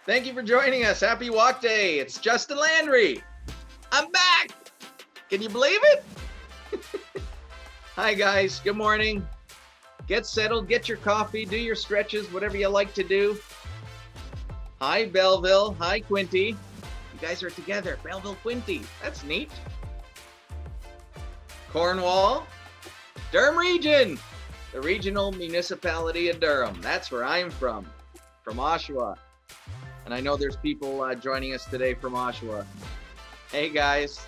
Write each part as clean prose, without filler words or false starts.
Thank you for joining us. Happy Walk Day. It's Justin Landry. I'm back. Can you believe it? Hi, guys. Good morning. Get settled, get your coffee, do your stretches, whatever you like to do. Hi, Belleville. Hi, Quinty. You guys are together. Belleville, Quinty. That's neat. Cornwall. Durham Region. The regional municipality of Durham. That's where I'm from Oshawa. And I know there's people joining us today from Oshawa. Hey, guys.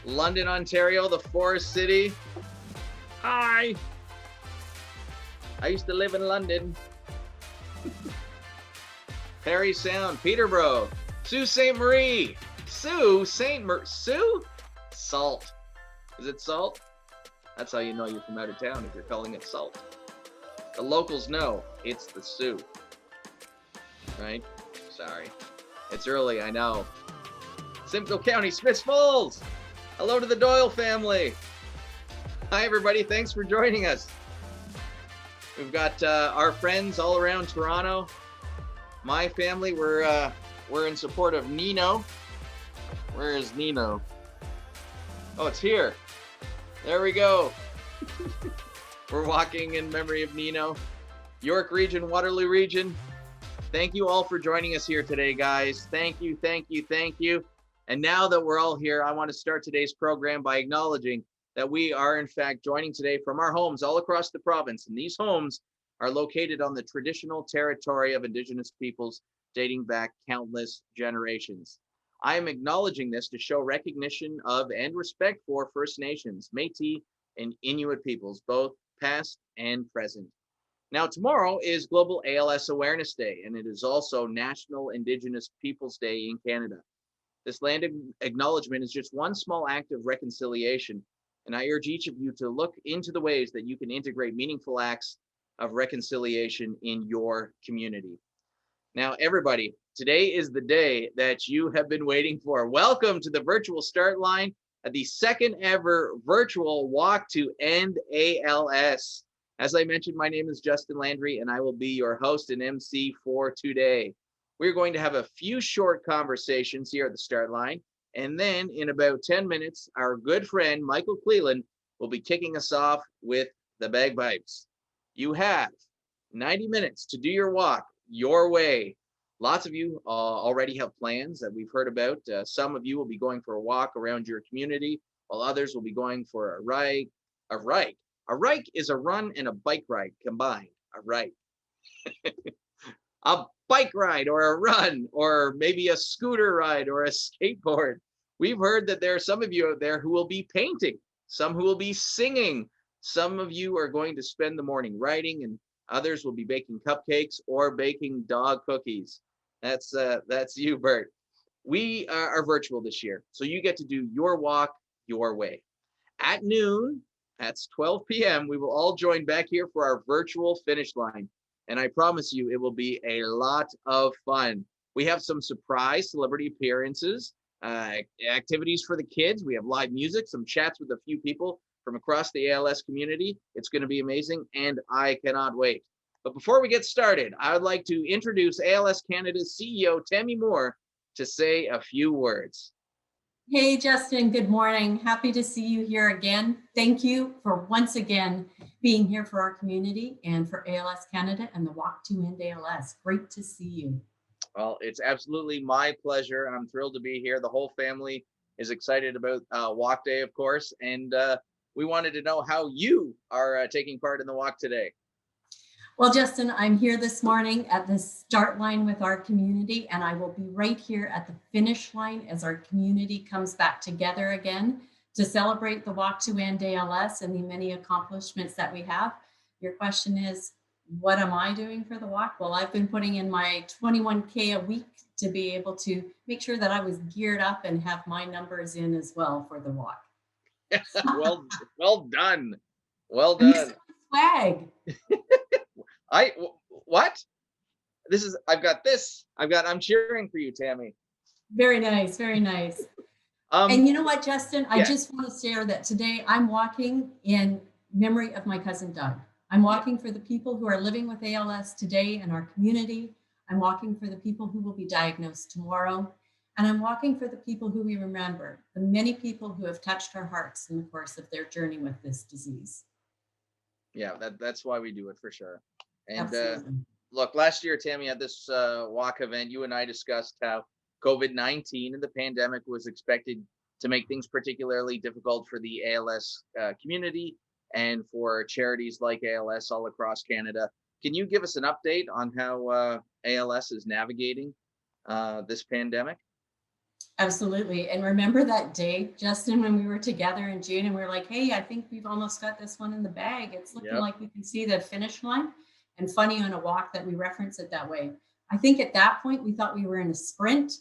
London, Ontario, the Forest City. Hi. I used to live in London. Parry Sound, Peterborough. Sault Ste. Marie. Salt. Is it salt? That's how you know you're from out of town, if you're calling it salt. The locals know it's the Sioux. Right? Sorry. It's early, I know. Simcoe County, Smiths Falls. Hello to the Doyle family. Hi, everybody. Thanks for joining us. We've got our friends all around Toronto. My family, we're in support of Nino. Where is Nino? Oh, it's here. There we go. We're walking in memory of Nino. York Region, Waterloo Region. Thank you all for joining us here today, guys. Thank you, thank you, thank you. And now that we're all here, I want to start today's program by acknowledging that we are, in fact, joining today from our homes all across the province. And these homes are located on the traditional territory of Indigenous peoples dating back countless generations. I am acknowledging this to show recognition of and respect for First Nations, Métis, and Inuit peoples, both past and present. Now, tomorrow is Global ALS Awareness Day, and it is also National Indigenous Peoples Day in Canada. This land acknowledgement is just one small act of reconciliation, and I urge each of you to look into the ways that you can integrate meaningful acts of reconciliation in your community. Now, everybody, today is the day that you have been waiting for. Welcome to the virtual start line at the second ever virtual walk to End ALS. As I mentioned, my name is Justin Landry, and I will be your host and MC for today. We're going to have a few short conversations here at the start line, and then in about 10 minutes, our good friend Michael Cleland will be kicking us off with the bagpipes. You have 90 minutes to do your walk your way. Lots of you already have plans that we've heard about. Some of you will be going for a walk around your community, while others will be going for a ride. A rike is a run and a bike ride combined. A rike. A bike ride or a run or maybe a scooter ride or a skateboard. We've heard that there are some of you out there who will be painting, some who will be singing. Some of you are going to spend the morning writing, and others will be baking cupcakes or baking dog cookies. That's you, Bert. We are virtual this year, so you get to do your walk your way. At noon, that's 12 p.m., we will all join back here for our virtual finish line. And I promise you, it will be a lot of fun. We have some surprise celebrity appearances, activities for the kids. We have live music, some chats with a few people from across the ALS community. It's going to be amazing, and I cannot wait. But before we get started, I would like to introduce ALS Canada's CEO, Tammy Moore, to say a few words. Hey, Justin, good morning. Happy to see you here again. Thank you for once again being here for our community and for ALS Canada and the Walk to End ALS. Great to see you. Well, it's absolutely my pleasure. I'm thrilled to be here. The whole family is excited about Walk Day, of course, and we wanted to know how you are taking part in the walk today. Well, Justin, I'm here this morning at the start line with our community, and I will be right here at the finish line as our community comes back together again to celebrate the Walk to End ALS and the many accomplishments that we have. Your question is, what am I doing for the walk? Well, I've been putting in my 21K a week to be able to make sure that I was geared up and have my numbers in as well for the walk. well done. Well done. Swag. What? I'm cheering for you, Tammy. Very nice, very nice. And you know what, Justin? I just want to share that today I'm walking in memory of my cousin Doug. I'm walking for the people who are living with ALS today in our community. I'm walking for the people who will be diagnosed tomorrow. And I'm walking for the people who we remember, the many people who have touched our hearts in the course of their journey with this disease. Yeah, that's why we do it for sure. And Absolutely. look, last year, Tammy, at this walk event, you and I discussed how COVID-19 and the pandemic was expected to make things particularly difficult for the ALS community and for charities like ALS all across Canada. Can you give us an update on how ALS is navigating this pandemic? Absolutely. And remember that day, Justin, when we were together in June and we are like, hey, I think we've almost got this one in the bag. It's looking Yep. like we can see the finish line. And funny on a walk that we reference it that way. I think at that point, we thought we were in a sprint,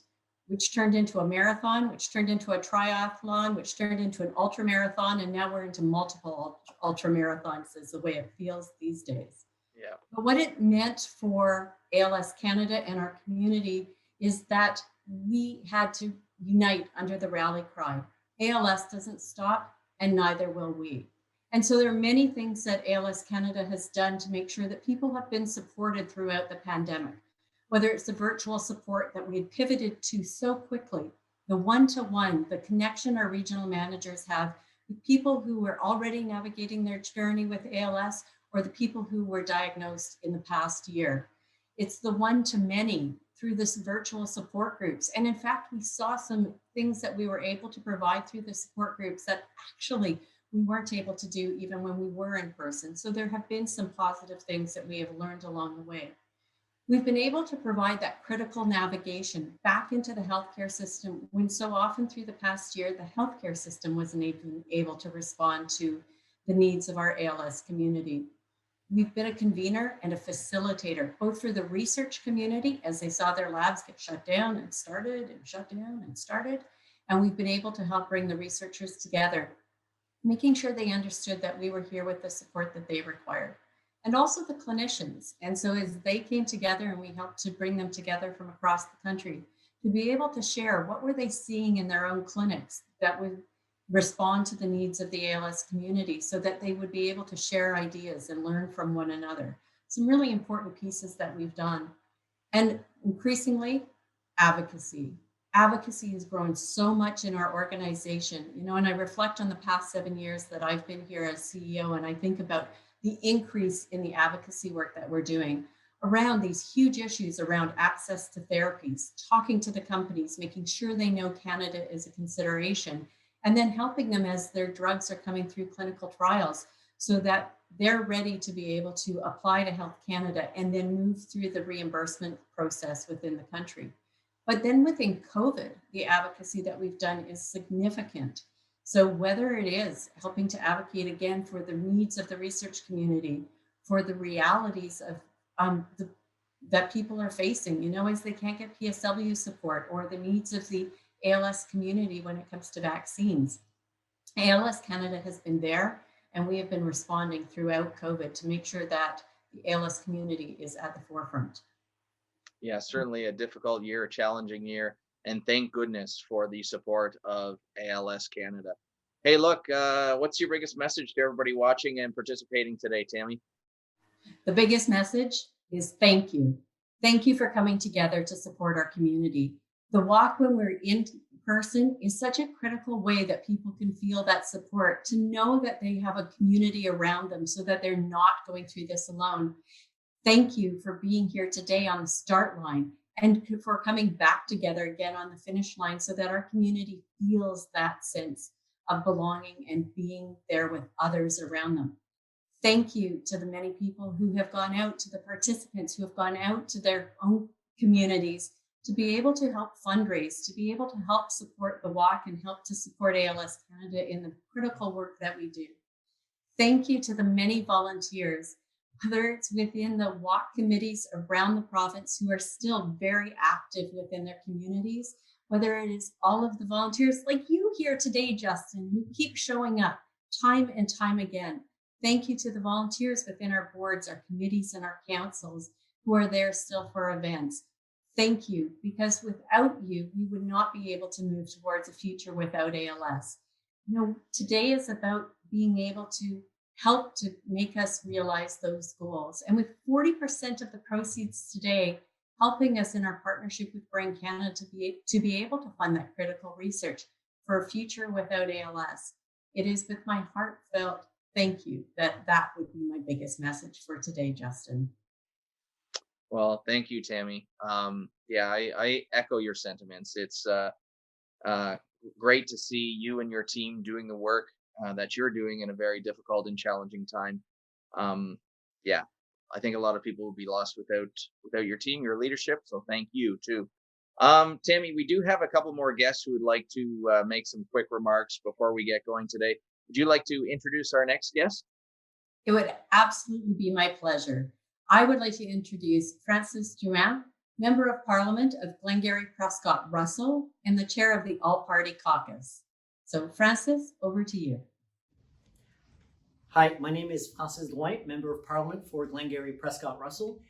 which turned into a marathon, which turned into a triathlon, which turned into an ultra marathon. And now we're into multiple ultra marathons, is the way it feels these days. Yeah. But what it meant for ALS Canada and our community is that we had to unite under the rally cry. ALS doesn't stop, and neither will we. And so there are many things that ALS Canada has done to make sure that people have been supported throughout the pandemic, whether it's the virtual support that we had pivoted to so quickly, the one-to-one, the connection our regional managers have with people who were already navigating their journey with ALS or the people who were diagnosed in the past year. It's the one-to-many through this virtual support groups. And in fact, we saw some things that we were able to provide through the support groups that actually we weren't able to do even when we were in person. So there have been some positive things that we have learned along the way. We've been able to provide that critical navigation back into the healthcare system when so often through the past year, the healthcare system wasn't even able to respond to the needs of our ALS community. We've been a convener and a facilitator, both for the research community as they saw their labs get shut down and started and shut down and started. And we've been able to help bring the researchers together, making sure they understood that we were here with the support that they required. And also the clinicians. And so as they came together and we helped to bring them together from across the country, to be able to share what were they seeing in their own clinics that would respond to the needs of the ALS community so that they would be able to share ideas and learn from one another. Some really important pieces that we've done. And increasingly, advocacy. Advocacy has grown so much in our organization, and I reflect on the past 7 years that I've been here as CEO, and I think about the increase in the advocacy work that we're doing around these huge issues around access to therapies, talking to the companies, making sure they know Canada is a consideration, and then helping them as their drugs are coming through clinical trials so that they're ready to be able to apply to Health Canada and then move through the reimbursement process within the country. But then within COVID, the advocacy that we've done is significant. So whether it is helping to advocate again for the needs of the research community, for the realities of that people are facing, as they can't get PSW support, or the needs of the ALS community when it comes to vaccines. ALS Canada has been there, and we have been responding throughout COVID to make sure that the ALS community is at the forefront. Yeah, certainly a difficult year, a challenging year, and thank goodness for the support of ALS Canada. Hey, look, what's your biggest message to everybody watching and participating today, Tammy? The biggest message is thank you. Thank you for coming together to support our community. The walk when we're in person is such a critical way that people can feel that support, to know that they have a community around them so that they're not going through this alone. Thank you for being here today on the start line and for coming back together again on the finish line so that our community feels that sense of belonging and being there with others around them. Thank you to the many people who have gone out, to the participants who have gone out to their own communities to be able to help fundraise, to be able to help support the walk and help to support ALS Canada in the critical work that we do. Thank you to the many volunteers, whether it's within the walk committees around the province who are still very active within their communities, whether it is all of the volunteers like you here today, Justin, who keep showing up time and time again. Thank you to the volunteers within our boards, our committees, and our councils who are there still for events. Thank you, because without you, we would not be able to move towards a future without ALS. Today is about being able to help to make us realize those goals. And with 40% of the proceeds today helping us in our partnership with Brain Canada to be able to fund that critical research for a future without ALS. It is with my heartfelt thank you that would be my biggest message for today, Justin. Well, thank you, Tammy. Yeah, I echo your sentiments. It's uh, great to see you and your team doing the work that you're doing in a very difficult and challenging time. Um, yeah, I think a lot of people would be lost without your team, your leadership. So thank you too. Tammy, we do have a couple more guests who would like to make some quick remarks before we get going today. Would you like to introduce our next guest? It would absolutely be my pleasure. I would like to introduce Francis Drouin, Member of Parliament of Glengarry Prescott Russell and the chair of the All-Party Caucus. So Francis, over to you. Hi, my name is Francis Drouin, Member of Parliament for Glengarry Prescott Russell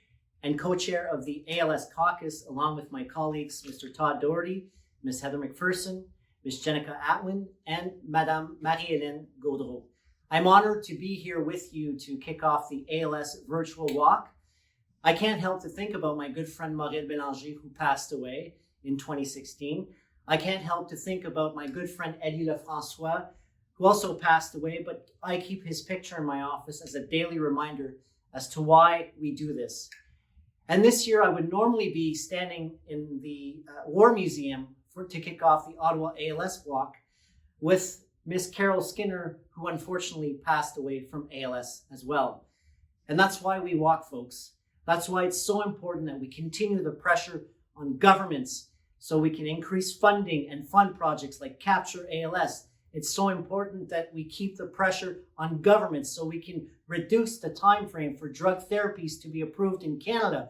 and co-chair of the ALS Caucus, along with my colleagues, Mr. Todd Doherty, Ms. Heather McPherson, Ms. Jenica Atwin, and Madame Marie-Hélène Gaudreau. I'm honored to be here with you to kick off the ALS virtual walk. I can't help to think about my good friend Maurice Bélanger, who passed away in 2016. I can't help to think about my good friend Eddie Lefrançois, who also passed away, but I keep his picture in my office as a daily reminder as to why we do this. And this year I would normally be standing in the War Museum to kick off the Ottawa ALS walk with Miss Carol Skinner, who unfortunately passed away from ALS as well. And that's why we walk, folks. That's why it's so important that we continue the pressure on governments so we can increase funding and fund projects like Capture ALS. It's so important that we keep the pressure on governments so we can reduce the time frame for drug therapies to be approved in Canada.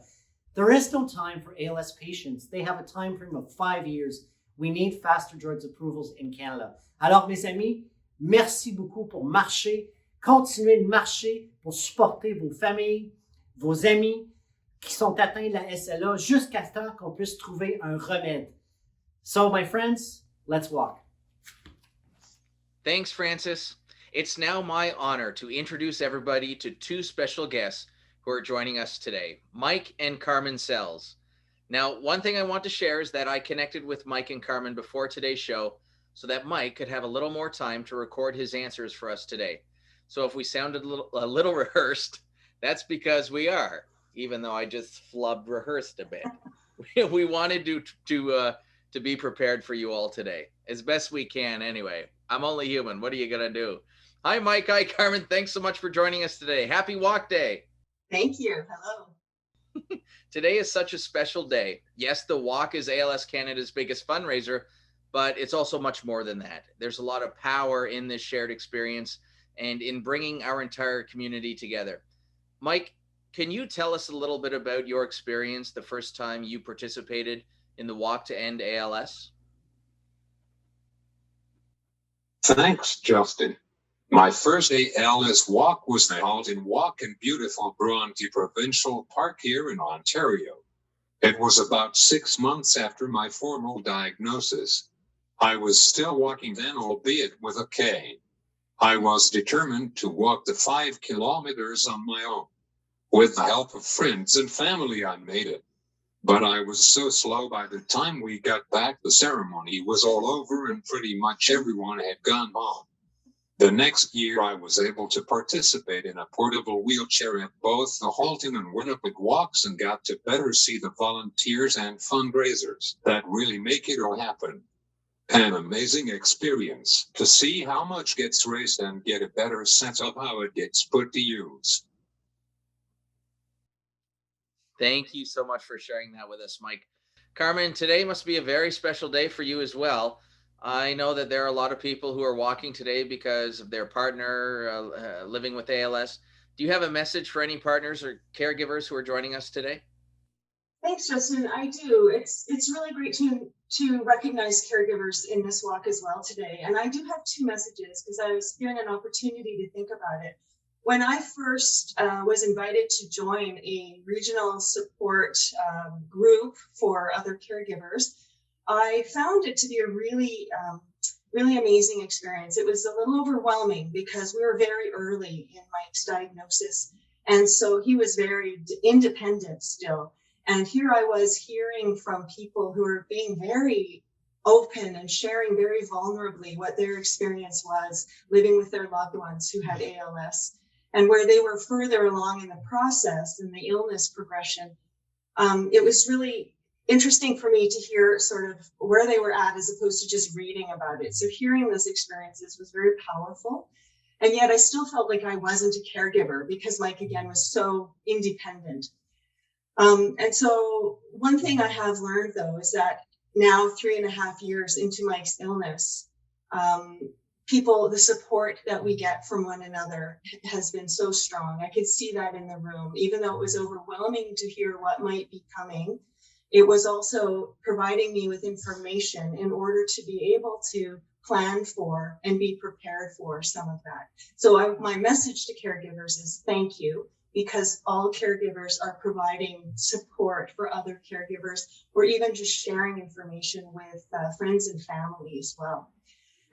There is no time for ALS patients. They have a time frame of 5 years. We need faster drugs approvals in Canada. Alors, mes amis, merci beaucoup pour marcher. Continuez de marcher pour supporter vos familles, vos amis qui sont atteints de la SLA jusqu'à temps qu'on puisse trouver un remède. So, my friends, let's walk. Thanks, Francis. It's now my honor to introduce everybody to two special guests who are joining us today, Mike and Carmen Cels. Now, one thing I want to share is that I connected with Mike and Carmen before today's show so that Mike could have a little more time to record his answers for us today. So if we sounded a little rehearsed, that's because we are, even though I just flubbed rehearsed a bit. We wanted to be prepared for you all today, as best we can anyway. I'm only human. What are you going to do? Hi, Mike. Hi, Carmen. Thanks so much for joining us today. Happy Walk Day. Thank you. Hello. Today is such a special day. Yes, the walk is ALS Canada's biggest fundraiser, but it's also much more than that. There's a lot of power in this shared experience and in bringing our entire community together. Mike, can you tell us a little bit about your experience the first time you participated in the Walk to End ALS? Thanks, Justin. My first ALS walk was held in Walk in beautiful Bronte Provincial Park here in Ontario. It was about 6 months after my formal diagnosis. I was still walking then, albeit with a cane. I was determined to walk the 5 kilometers on my own. With the help of friends and family, I made it. But I was so slow by the time we got back, the ceremony was all over and pretty much everyone had gone home. The next year, I was able to participate in a portable wheelchair at both the Halton and Winnipeg walks and got to better see the volunteers and fundraisers that really make it all happen. An amazing experience to see how much gets raised and get a better sense of how it gets put to use. Thank you so much for sharing that with us, Mike. Carmen, today must be a very special day for you as well. I know that there are a lot of people who are walking today because of their partner living with ALS. Do you have a message for any partners or caregivers who are joining us today? Thanks, Justin. I do. It's really great to recognize caregivers in this walk as well today. And I do have two messages because I was given an opportunity to think about it. When I first was invited to join a regional support group for other caregivers, I found it to be a really amazing experience. It was a little overwhelming because we were very early in Mike's diagnosis. And so he was very independent still. And here I was hearing from people who are being very open and sharing very vulnerably what their experience was living with their loved ones who had ALS, and where they were further along in the process and the illness progression. It was really interesting for me to hear sort of where they were at as opposed to just reading about it. So hearing those experiences was very powerful. And yet I still felt like I wasn't a caregiver because Mike, again, was so independent. And so one thing I have learned, though, is that now 3.5 years into Mike's illness, the support that we get from one another has been so strong. I could see that in the room, even though it was overwhelming to hear what might be coming. It was also providing me with information in order to be able to plan for and be prepared for some of that. So my message to caregivers is thank you, because all caregivers are providing support for other caregivers, or even just sharing information with friends and family as well.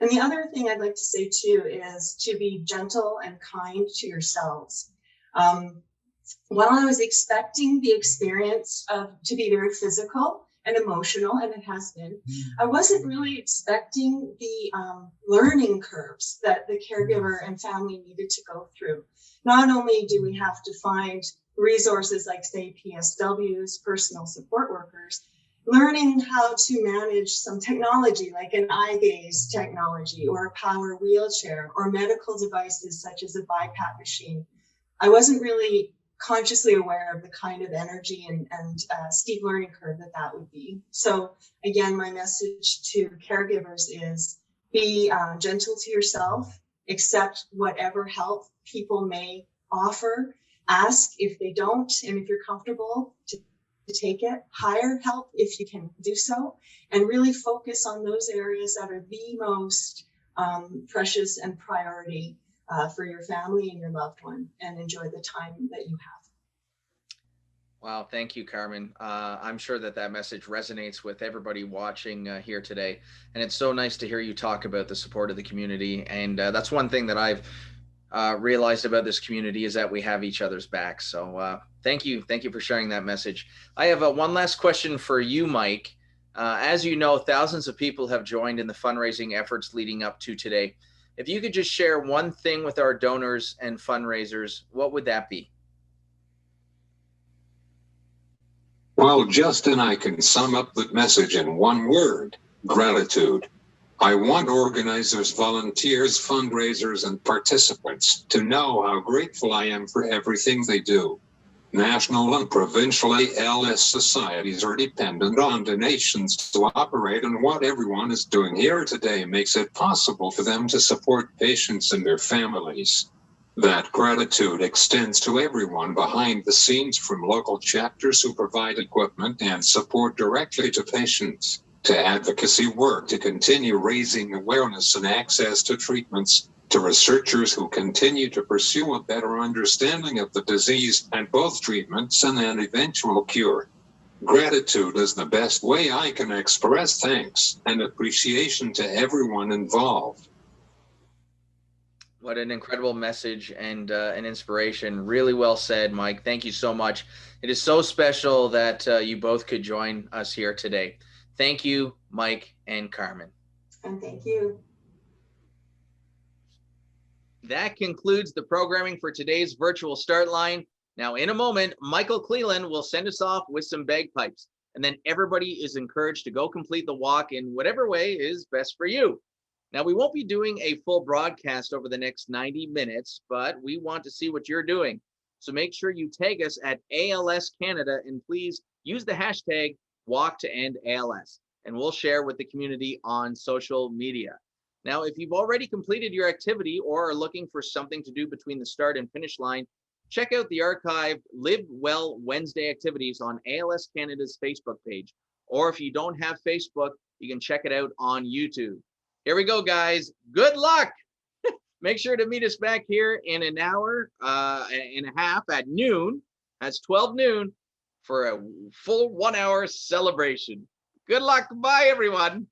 And the other thing I'd like to say too is to be gentle and kind to yourselves. While I was expecting the experience to be very physical and emotional, and it has been, I wasn't really expecting the learning curves that the caregiver and family needed to go through. Not only do we have to find resources like, say, PSWs, personal support workers, learning how to manage some technology like an eye gaze technology or a power wheelchair or medical devices such as a BiPAP machine. I wasn't really consciously aware of the kind of energy and steep learning curve that would be. So again, my message to caregivers is be gentle to yourself, accept whatever help people may offer, ask if they don't, and if you're comfortable to take it, hire help if you can do so, and really focus on those areas that are the most precious and priority for your family and your loved one, and enjoy the time that you have. Wow, thank you, Carmen. I'm sure that message resonates with everybody watching here today. And it's so nice to hear you talk about the support of the community. And that's one thing that I've realized about this community, is that we have each other's backs. So thank you for sharing that message. I have one last question for you, Mike. As you know, thousands of people have joined in the fundraising efforts leading up to today. If you could just share one thing with our donors and fundraisers, what would that be? Well, Justin, I can sum up that message in one word: gratitude. I want organizers, volunteers, fundraisers, and participants to know how grateful I am for everything they do. National and provincial ALS societies are dependent on donations to operate, and what everyone is doing here today makes it possible for them to support patients and their families. That gratitude extends to everyone behind the scenes, from local chapters who provide equipment and support directly to patients, to advocacy work to continue raising awareness and access to treatments, to researchers who continue to pursue a better understanding of the disease and both treatments and an eventual cure. Gratitude is the best way I can express thanks and appreciation to everyone involved. What an incredible message and an inspiration. Really well said, Mike. Thank you so much. It is so special that you both could join us here today. Thank you, Mike and Carmen. And thank you. That concludes the programming for today's virtual start line. Now, in a moment, Michael Cleland will send us off with some bagpipes, and then everybody is encouraged to go complete the walk in whatever way is best for you. Now, we won't be doing a full broadcast over the next 90 minutes, but we want to see what you're doing. So make sure you tag us at ALS Canada, and please use the hashtag Walk to End ALS, and we'll share with the community on social media. Now, if you've already completed your activity or are looking for something to do between the start and finish line, check out the archived Live Well Wednesday activities on ALS Canada's Facebook page. Or if you don't have Facebook, you can check it out on YouTube. Here we go, guys. Good luck. Make sure to meet us back here in an hour and a half at noon. That's 12 noon for a full 1 hour celebration. Good luck. Bye, everyone.